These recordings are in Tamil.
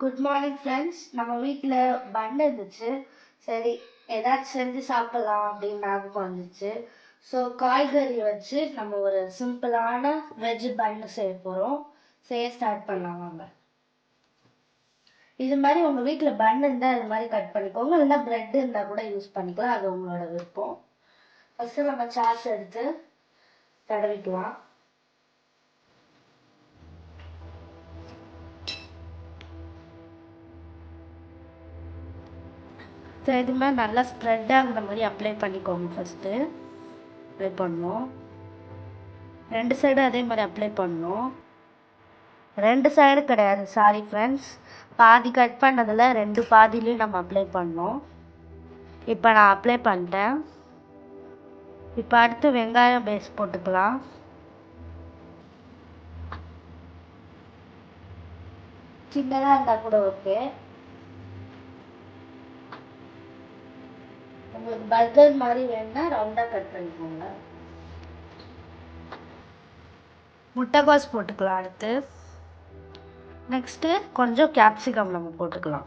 Good morning friends. நம்ம வீட்டில் பன் இருந்துச்சு. சரி, ஏதாச்சும் செஞ்சு சாப்பிடலாம் அப்படின்னு ஞாபகம் வந்துச்சு. ஸோ காய்கறி வச்சு நம்ம ஒரு சிம்பிளான வெஜ் பன்னு செய்ய போகிறோம். செய்ய ஸ்டார்ட் பண்ணலாம் வாங்க. இது மாதிரி உங்கள் வீட்டில் பன் இருந்தால் இது மாதிரி கட் பண்ணிக்கோங்க. இல்லைன்னா ப்ரெட் இருந்தால் கூட யூஸ் பண்ணிக்கலாம். அது உங்களோட விருப்பம். ஃபஸ்ட்டு நம்ம சாஸ் எடுத்து தடவிக்கலாம். ஸோ இது மாதிரி நல்லா ஸ்ப்ரெட்டாக அந்த மாதிரி அப்ளை பண்ணிக்கோங்க. ஃபஸ்ட்டு அப்ளை பண்ணணும். 2 சைடும் அதே மாதிரி அப்ளை பண்ணணும். 2 சைடு கிடையாது, சாரி ஃப்ரெண்ட்ஸ், பாதி கட் பண்ணதில் 2 பாதிலையும் நம்ம அப்ளை பண்ணோம். இப்போ நான் அப்ளை பண்ணிட்டேன். இப்போ அடுத்து வெங்காயம் பேஸ்ட் போட்டுக்கலாம். சின்னதாக இருந்தால் கூட ஓகே. உங்களுக்கு பர்கர் மாதிரி வேணுன்னா ரவுண்டாக கட் பண்ணிக்கோங்க. முட்டைகோஸ் போட்டுக்கலாம். அடுத்து நெக்ஸ்ட்டு கொஞ்சம் கேப்சிகம் நம்ம போட்டுக்கலாம்.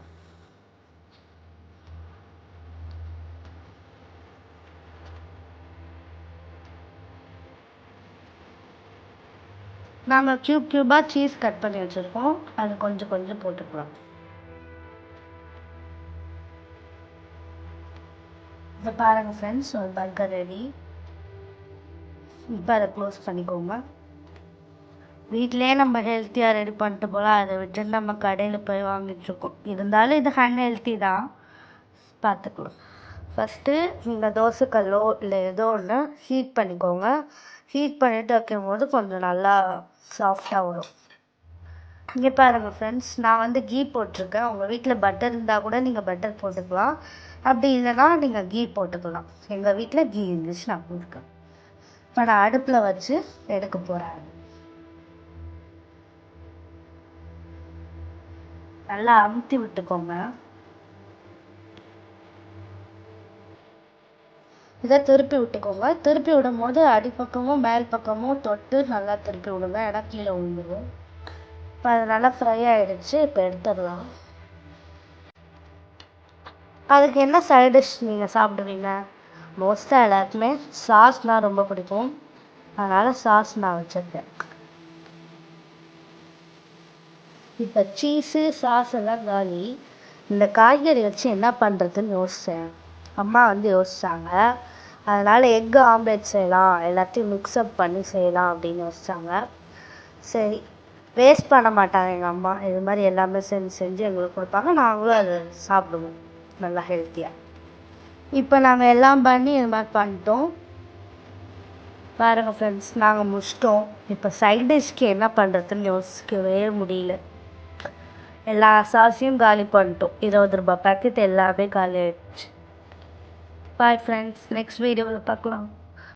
நாங்கள் க்யூபாக சீஸ் கட் பண்ணி வச்சுருக்கோம். அது கொஞ்சம் கொஞ்சம் போட்டுக்கலாம். இப்போ பாருங்கள் ஃப்ரெண்ட்ஸ், ஒரு பர்கர் ரெடி. இப்போ அதை க்ளோஸ் பண்ணிக்கோங்க. வீட்டிலே நம்ம ஹெல்த்தியாக ரெடி பண்ணிட்டு போகலாம். அதை விட்டு நம்ம கடையில் போய் வாங்கிட்டுருக்கோம். இருந்தாலும் இது அன்ஹெல்த்தி தான், பார்த்துக்கலாம். ஃபஸ்ட்டு இந்த தோசைக்கல்லோ இல்லை ஏதோ ஒன்று ஹீட் பண்ணிக்கோங்க. ஹீட் பண்ணிவிட்டு வைக்கும் போது கொஞ்சம் நல்லா சாஃப்டாக வரும். இங்கே பாருங்கள் ஃப்ரெண்ட்ஸ், நான் வந்து கீ போட்டிருக்கேன். உங்கள் வீட்டில் பட்டர் இருந்தால் கூட நீங்கள் பட்டர் போட்டுக்கலாம். அப்படி இல்லைன்னா நீங்கள் கீ போட்டுக்கலாம். எங்கள் வீட்டில் கீ இருந்துச்சு, நான் போட்டுருக்கேன். இப்போ நான் அடுப்பில் வச்சு எடுக்க போகிறேன். நல்லா அமுத்தி விட்டுக்கோங்க. இதை திருப்பி விட்டுக்கோங்க. திருப்பி விடும் போது அடிப்பக்கமும் மேல் பக்கமும் தொட்டு நல்லா திருப்பி விடுங்க, ஏன்னா கீழே விழுந்துடும். இப்போ அது நல்லா ஃப்ரை ஆகிடுச்சு. இப்போ எடுத்துடலாம். அதுக்கு என்ன சைட் டிஷ் நீங்கள் சாப்பிடுவீங்க? மோஸ்ட்டாக எல்லாருக்குமே சாஸ்னால் ரொம்ப பிடிக்கும். அதனால் சாஸ் நான் வச்சுருக்கேன். இப்போ சீஸு சாஸ் எல்லாம் காலி. இந்த காய்கறி வச்சு என்ன பண்ணுறதுன்னு யோசித்தேன். அம்மா வந்து யோசித்தாங்க. அதனால் எக்கு ஆம்லேட் செய்யலாம், எல்லாத்தையும் மிக்ஸ்அப் பண்ணி செய்யலாம் அப்படின்னு யோசித்தாங்க. சரி, வேஸ்ட் பண்ண மாட்டாங்க எங்கள் அம்மா. இது மாதிரி எல்லாமே செஞ்சு எங்களுக்கு கொடுப்பாங்க. நாங்களும் அதை சாப்பிடுவோம் நல்லா ஹெல்த்தியாக. இப்போ நாங்கள் எல்லாம் பண்ணி இது மாதிரி பண்ணிட்டோம். பாருங்கள் ஃப்ரெண்ட்ஸ், நாங்கள் முடிச்சிட்டோம். இப்போ சைட் டிஷ்க்கு என்ன பண்ணுறதுன்னு யோசிக்கவே முடியல. எல்லா சாஸையும் காலி பண்ணிட்டோம். 20 ரூபாய் பேக்கெட் எல்லாமே காலி ஆகிடுச்சு. பாய் ஃப்ரெண்ட்ஸ், நெக்ஸ்ட் வீடியோவில் பார்க்கலாம்.